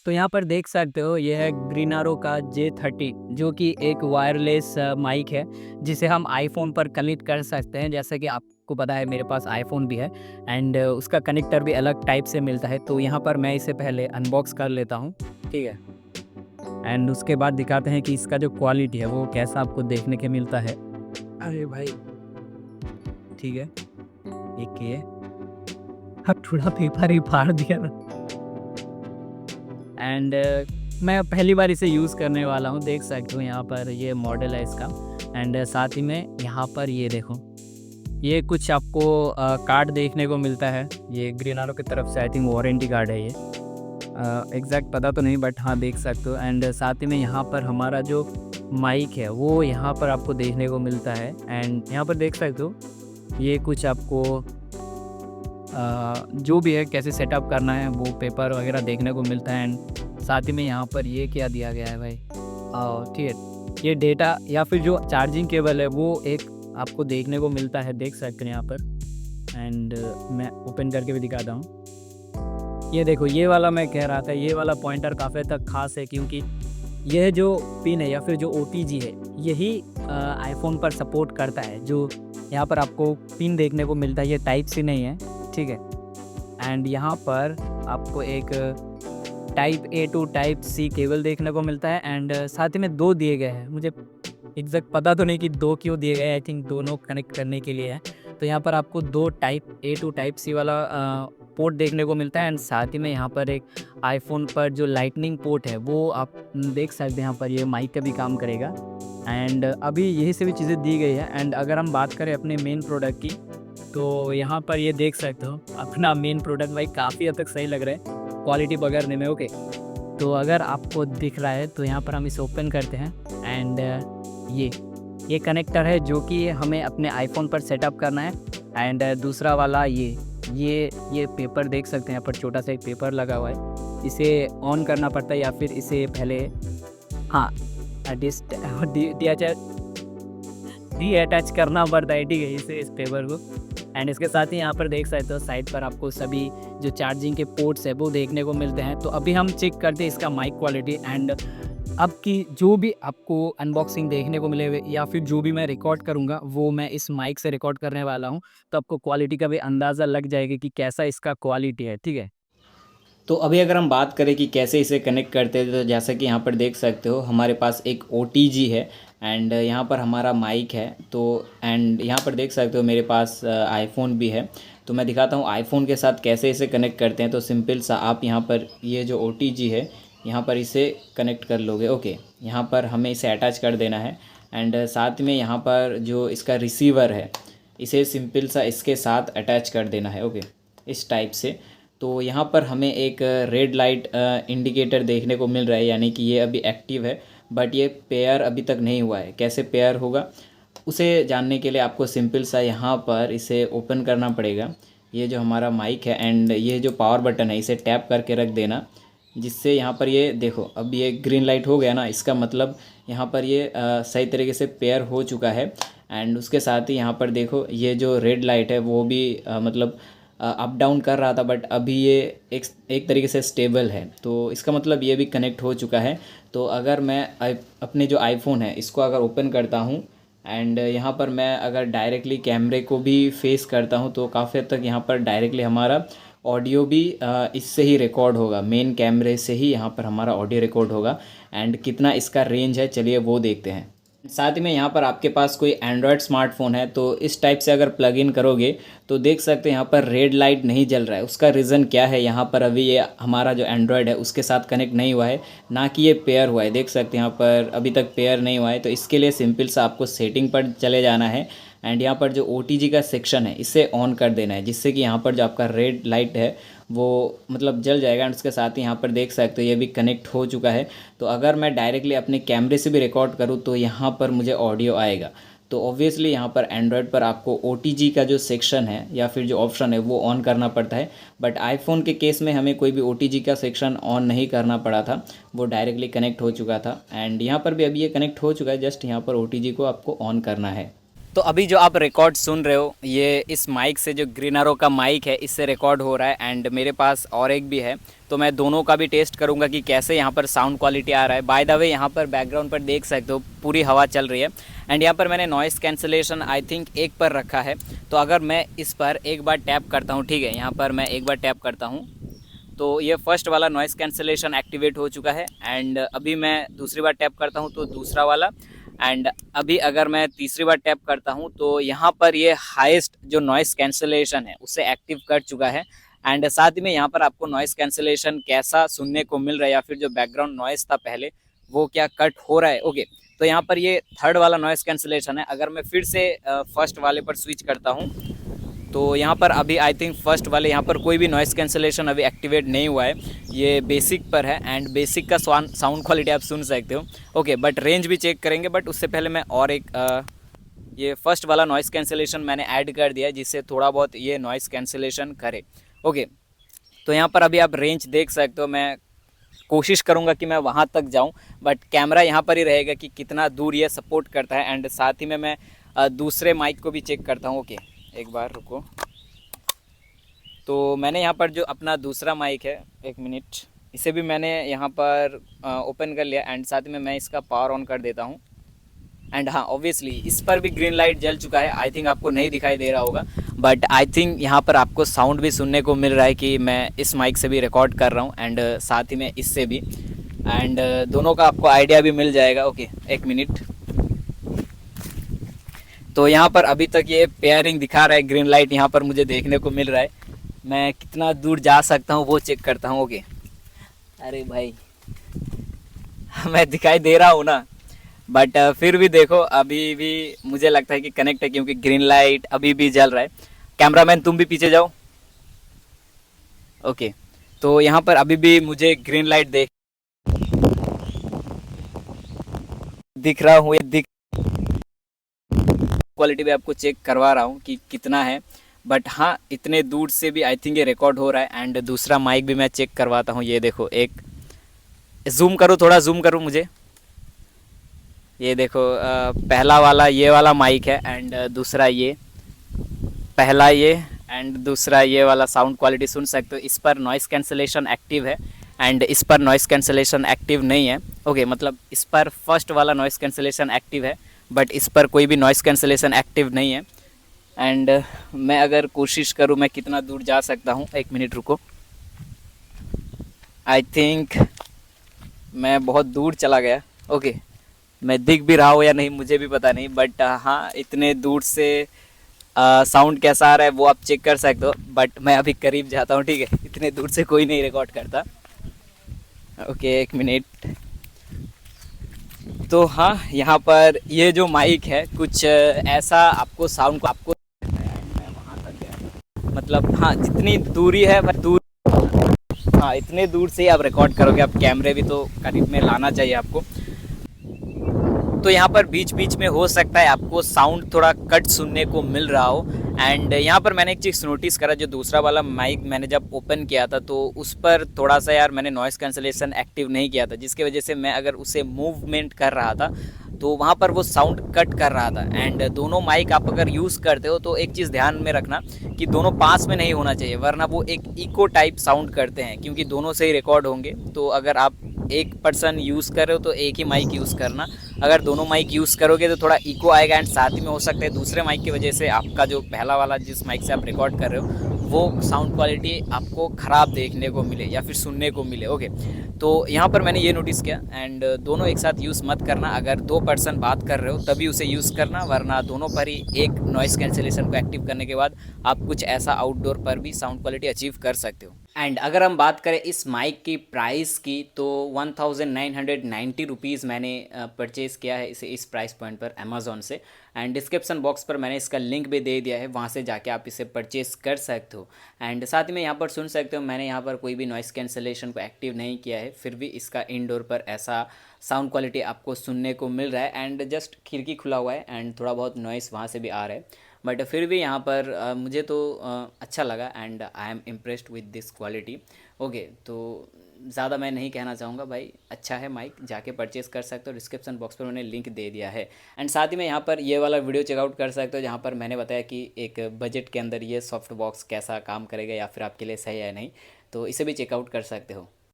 तो यहाँ पर देख सकते हो ये है ग्रीनारो का J30 जो कि एक वायरलेस माइक है जिसे हम आईफोन पर कनेक्ट कर सकते हैं। जैसे कि आपको पता है मेरे पास आईफोन भी है एंड उसका कनेक्टर भी अलग टाइप से मिलता है। तो यहाँ पर मैं इसे पहले अनबॉक्स कर लेता हूँ, ठीक है। एंड उसके बाद दिखाते हैं कि इसका जो क्वालिटी है वो कैसा आपको देखने के मिलता है। अरे भाई, ठीक है, एक ये अब थोड़ा पेपर ही फाड़ दिया ना। एंड मैं पहली बार इसे यूज़ करने वाला हूँ। देख सकते हो यहाँ पर ये मॉडल है इसका। एंड साथ ही में यहाँ पर ये देखो, ये कुछ आपको कार्ड देखने को मिलता है। ये ग्रीनारो की तरफ से आई थिंक वारंटी कार्ड है ये। एग्जैक्ट पता तो नहीं बट हाँ देख सकते हो। एंड साथ ही में यहाँ पर हमारा जो माइक है वो यहाँ पर आपको देखने को मिलता है। एंड यहाँ पर देख सकते हो ये कुछ आपको जो भी है कैसे सेटअप करना है वो पेपर वगैरह देखने को मिलता है। एंड साथ ही में यहाँ पर ये क्या दिया गया है भाई, ठीक है, ये डेटा या फिर जो चार्जिंग केबल है वो एक आपको देखने को मिलता है, देख सकते हैं यहाँ पर। एंड मैं ओपन करके भी दिखाता हूँ। ये देखो, ये वाला मैं कह रहा था, ये वाला पॉइंटर काफ़ी तक खास है क्योंकि यह जो पिन है या फिर जो OTG है यही आईफोन पर सपोर्ट करता है। जो यहाँ पर आपको पिन देखने को मिलता है ये टाइप सी नहीं है, ठीक है। एंड यहाँ पर आपको एक type A to type C cable देखने को मिलता है। एंड साथ ही में 2 दिए गए हैं, मुझे एग्जैक्ट पता तो नहीं कि 2 क्यों दिए गए, आई थिंक दोनों कनेक्ट करने के लिए है। तो यहाँ पर आपको 2 type A to type C वाला पोर्ट देखने को मिलता है। एंड साथ ही में यहाँ पर एक आईफोन पर जो लाइटनिंग पोर्ट है वो आप देख सकते हैं, यहाँ पर ये माइक का भी काम करेगा। एंड अभी यही सभी चीज़ें दी गई है। एंड अगर हम बात करें अपने मेन प्रोडक्ट की तो यहाँ पर ये देख सकते हो अपना मेन प्रोडक्ट भाई काफ़ी हद तक सही लग रहा है क्वालिटी पकड़ने में, ओके। तो अगर आपको दिख रहा है तो यहाँ पर हम इसे ओपन करते हैं। एंड ये कनेक्टर है जो कि हमें अपने आईफोन पर सेटअप करना है। एंड दूसरा वाला ये पेपर देख सकते हैं, यहाँ पर छोटा सा एक पेपर लगा हुआ है, इसे ऑन करना पड़ता है या फिर इसे पहले हाँ अटैच करना पड़ता है, ठीक है, इस पेपर को। एंड इसके साथ ही यहाँ पर देख सकते हो साइड पर आपको सभी जो चार्जिंग के पोर्ट्स है वो देखने को मिलते हैं। तो अभी हम चेक करते हैं इसका माइक क्वालिटी। एंड अब की जो भी आपको अनबॉक्सिंग देखने को मिले या फिर जो भी मैं रिकॉर्ड करूँगा वो मैं इस माइक से रिकॉर्ड करने वाला हूँ, तो आपको क्वालिटी का भी अंदाज़ा लग जाएगा कि कैसा इसका क्वालिटी है, ठीक है। तो अभी अगर हम बात करें कि कैसे इसे कनेक्ट करते हैं, तो जैसा कि यहाँ पर देख सकते हो हमारे पास एक OTG है एंड यहाँ पर हमारा माइक है। तो एंड यहाँ पर देख सकते हो मेरे पास आईफोन भी है। तो मैं दिखाता हूँ आईफोन के साथ कैसे इसे कनेक्ट करते हैं। तो सिंपल सा आप यहाँ पर ये जो OTG है यहाँ पर इसे कनेक्ट कर लोगे, ओके। यहाँ पर हमें इसे अटैच कर देना है। एंड साथ में यहाँ पर जो इसका रिसीवर है इसे सिंपल सा इसके साथ अटैच कर देना है, ओके, इस टाइप से। तो यहाँ पर हमें एक रेड लाइट इंडिकेटर देखने को मिल रहा है, यानी कि ये अभी एक्टिव है बट ये पेयर अभी तक नहीं हुआ है। कैसे पेयर होगा उसे जानने के लिए आपको सिंपल सा यहाँ पर इसे ओपन करना पड़ेगा, ये जो हमारा माइक है। एंड ये जो पावर बटन है इसे टैप करके रख देना, जिससे यहाँ पर ये देखो अब ये ग्रीन लाइट हो गया ना, इसका मतलब यहाँ पर ये सही तरीके से पेयर हो चुका है। एंड उसके साथ ही यहाँ पर देखो ये जो रेड लाइट है वो भी मतलब अप डाउन कर रहा था बट अभी ये एक तरीके से स्टेबल है। तो इसका मतलब ये भी कनेक्ट हो चुका है। तो अगर मैं अपने जो आईफोन है इसको अगर ओपन करता हूँ एंड यहाँ पर मैं अगर डायरेक्टली कैमरे को भी फेस करता हूँ तो काफ़ी हद तक यहाँ पर डायरेक्टली हमारा ऑडियो भी इससे ही रिकॉर्ड होगा, मेन कैमरे से ही यहाँ पर हमारा ऑडियो रिकॉर्ड होगा। एंड कितना इसका रेंज है चलिए वो देखते हैं। साथ ही में यहाँ पर आपके पास कोई एंड्रॉयड स्मार्टफोन है तो इस टाइप से अगर प्लग इन करोगे तो देख सकते हैं यहाँ पर रेड लाइट नहीं जल रहा है। उसका रीज़न क्या है, यहाँ पर अभी ये हमारा जो एंड्रॉयड है उसके साथ कनेक्ट नहीं हुआ है, ना कि ये पेयर हुआ है। देख सकते हैं यहाँ पर अभी तक पेयर नहीं हुआ है। तो इसके लिए सिंपल सा आपको सेटिंग पर चले जाना है एंड यहाँ पर जो OTG का सेक्शन है इसे ऑन कर देना है, जिससे कि यहाँ पर जो आपका रेड लाइट है वो मतलब जल जाएगा। एंड उसके साथ ही यहाँ पर देख सकते हो ये भी कनेक्ट हो चुका है। तो अगर मैं डायरेक्टली अपने कैमरे से भी रिकॉर्ड करूँ तो यहाँ पर मुझे ऑडियो आएगा। तो ऑब्वियसली यहाँ पर एंड्रॉयड पर आपको OTG का जो सेक्शन है या फिर जो ऑप्शन है वो ऑन करना पड़ता है। बट आईफोन के केस में हमें कोई भी OTG का सेक्शन ऑन नहीं करना पड़ा था, वो डायरेक्टली कनेक्ट हो चुका था। एंड यहाँ पर भी अभी ये कनेक्ट हो चुका है, जस्ट यहाँ पर OTG को आपको ऑन करना है। तो अभी जो आप रिकॉर्ड सुन रहे हो ये इस माइक से, जो ग्रीनरो का माइक है, इससे रिकॉर्ड हो रहा है। एंड मेरे पास और एक भी है, तो मैं दोनों का भी टेस्ट करूंगा कि कैसे यहाँ पर साउंड क्वालिटी आ रहा है। बाय द वे यहाँ पर बैकग्राउंड पर देख सकते हो पूरी हवा चल रही है। एंड यहाँ पर मैंने नॉइज़ कैंसलेशन आई थिंक 1 पर रखा है। तो अगर मैं इस पर एक बार टैप करता हूँ, ठीक है, यहाँ पर मैं एक बार टैप करता हूँ तो ये फर्स्ट वाला नॉइज़ कैंसलेशन एक्टिवेट हो चुका है। एंड अभी मैं दूसरी बार टैप करता हूँ तो दूसरा वाला। एंड अभी अगर मैं तीसरी बार टैप करता हूँ तो यहाँ पर ये हाईएस्ट जो नॉइज़ कैंसलेशन है उसे एक्टिव कर चुका है। एंड साथ ही में यहाँ पर आपको नॉइज़ कैंसलेशन कैसा सुनने को मिल रहा है, या फिर जो बैकग्राउंड नॉइज़ था पहले वो क्या कट हो रहा है। ओके, तो यहाँ पर ये थर्ड वाला नॉइज़ कैंसलेशन है। अगर मैं फिर से फर्स्ट वाले पर स्विच करता हूँ तो यहाँ पर अभी आई थिंक फर्स्ट वाले यहाँ पर कोई भी नॉइज़ कैंसलेशन अभी एक्टिवेट नहीं हुआ है, ये बेसिक पर है। एंड बेसिक का साउंड क्वालिटी आप सुन सकते हो। ओके, बट रेंज भी चेक करेंगे, बट उससे पहले मैं और एक ये फर्स्ट वाला नॉइज़ कैंसलेशन मैंने ऐड कर दिया है जिससे थोड़ा बहुत ये नॉइज़ कैंसलेशन करे। ओके, तो यहाँ पर अभी आप रेंज देख सकते हो। मैं कोशिश करूँगा कि मैं वहाँ तक जाऊँ, बट कैमरा यहाँ पर ही रहेगा कि कितना दूर ये सपोर्ट करता है। एंड साथ ही में मैं दूसरे माइक को भी चेक करता हूँ। ओके, एक बार रुको। तो मैंने यहाँ पर जो अपना दूसरा माइक है, एक मिनट, इसे भी मैंने यहाँ पर ओपन कर लिया। एंड साथ में मैं इसका पावर ऑन कर देता हूँ। एंड हाँ, ऑब्वियसली इस पर भी ग्रीन लाइट जल चुका है। आई थिंक आपको नहीं दिखाई दे रहा होगा, बट आई थिंक यहाँ पर आपको साउंड भी सुनने को मिल रहा है कि मैं इस माइक से भी रिकॉर्ड कर रहा हूँ एंड साथ ही में इससे भी। एंड दोनों का आपको आइडिया भी मिल जाएगा। ओके, एक मिनट। तो यहाँ पर अभी तक ये पेयरिंग दिखा रहा है, ग्रीन लाइट यहाँ पर मुझे देखने को मिल रहा है। मैं कितना दूर जा सकता हूँ वो चेक करता हूँ। ओके, अरे भाई मैं दिखाई दे रहा हूँ ना, बट फिर भी देखो अभी भी मुझे लगता है कि कनेक्ट है, क्योंकि ग्रीन लाइट अभी भी जल रहा है। कैमरामैन तुम भी पीछे जाओ। ओके, तो यहाँ पर अभी भी मुझे ग्रीन लाइट दिख रहा हूँ। दिख क्वालिटी भी आपको चेक करवा रहा हूँ कि कितना है, बट हाँ इतने दूर से भी आई थिंक ये रिकॉर्ड हो रहा है। एंड दूसरा माइक भी मैं चेक करवाता हूँ। ये देखो, एक जूम करो, थोड़ा जूम करो मुझे। ये देखो पहला वाला ये वाला माइक है, एंड दूसरा ये, पहला ये एंड दूसरा ये वाला। साउंड क्वालिटी सुन सकते हो। इस पर नॉइज़ कैंसलेशन एक्टिव है एंड इस पर नॉइज़ कैंसलेशन एक्टिव नहीं है। ओके, मतलब इस पर फर्स्ट वाला नॉइज़ कैंसलेशन एक्टिव है, बट इस पर कोई भी नॉइज़ कैंसलेशन एक्टिव नहीं है। एंड मैं अगर कोशिश करूँ मैं कितना दूर जा सकता हूँ, एक मिनट रुको। आई थिंक मैं बहुत दूर चला गया। ओके, मैं दिख भी रहा हूँ या नहीं मुझे भी पता नहीं, बट हाँ इतने दूर से साउंड कैसा आ रहा है वो आप चेक कर सकते हो। बट मैं अभी करीब जाता हूँ, ठीक है, इतने दूर से कोई नहीं रिकॉर्ड करता। ओके, एक मिनट। तो हाँ, यहाँ पर ये जो माइक है कुछ ऐसा आपको साउंड को आपको, मतलब हाँ जितनी दूरी है वह दूर, हाँ इतने दूर से ही आप रिकॉर्ड करोगे। आप कैमरे भी तो करीब में लाना चाहिए आपको। तो यहाँ पर बीच बीच में हो सकता है आपको साउंड थोड़ा कट सुनने को मिल रहा हो। एंड यहाँ पर मैंने एक चीज़ नोटिस करा, जो दूसरा वाला माइक मैंने जब ओपन किया था तो उस पर थोड़ा सा यार मैंने नॉइज़ कैंसलेशन एक्टिव नहीं किया था, जिसकी वजह से मैं अगर उसे मूवमेंट कर रहा था तो वहाँ पर वो साउंड कट कर रहा था। एंड दोनों माइक आप अगर यूज़ करते हो तो एक चीज़ ध्यान में रखना कि दोनों पास में नहीं होना चाहिए, वरना वो एक इको टाइप साउंड करते हैं, क्योंकि दोनों से ही रिकॉर्ड होंगे। तो अगर आप एक पर्सन यूज़ कर रहे हो तो एक ही माइक यूज़ करना। अगर दोनों माइक यूज़ करोगे तो थोड़ा इको आएगा। एंड साथ ही में हो सकता है दूसरे माइक की वजह से आपका जो पहला वाला जिस माइक से आप रिकॉर्ड कर रहे हो वो साउंड क्वालिटी आपको ख़राब देखने को मिले या फिर सुनने को मिले। ओके, तो यहाँ पर मैंने ये नोटिस किया। एंड दोनों एक साथ यूज़ मत करना। अगर 2 पर्सन बात कर रहे हो तभी उसे यूज़ करना, वरना दोनों पर ही एक नॉइज़ कैंसलेशन को एक्टिव करने के बाद आप कुछ ऐसा आउटडोर पर भी साउंड क्वालिटी अचीव कर सकते हो। एंड अगर हम बात करें इस माइक की प्राइस की तो 1990 रुपीज़ मैंने परचेज़ किया है इसे इस प्राइस पॉइंट पर अमेज़ॉन से। एंड डिस्क्रिप्शन बॉक्स पर मैंने इसका लिंक भी दे दिया है, वहाँ से जाके आप इसे परचेज़ कर सकते हो। एंड साथ ही में यहाँ पर सुन सकते हो मैंने यहाँ पर कोई भी नॉइज़ कैंसलेशन को एक्टिव नहीं किया है, फिर भी इसका इनडोर पर ऐसा साउंड क्वालिटी आपको सुनने को मिल रहा है। एंड जस्ट खिड़की खुला हुआ है एंड थोड़ा बहुत नॉइस वहाँ से भी आ रहा है, बट फिर भी यहाँ पर मुझे तो अच्छा लगा and I am impressed with this quality. Okay, तो ज़्यादा मैं नहीं कहना चाहूँगा भाई, अच्छा है माइक, जाके परचेज़ कर सकते हो, डिस्क्रिप्शन बॉक्स पर मैंने लिंक दे दिया है। एंड साथ ही में यहाँ पर ये वाला वीडियो चेकआउट कर सकते हो जहाँ पर मैंने बताया कि एक बजट के अंदर ये सॉफ्ट बॉक्स कैसा काम करेगा या फिर आपके लिए सही है नहीं, तो इसे भी चेकआउट कर सकते हो।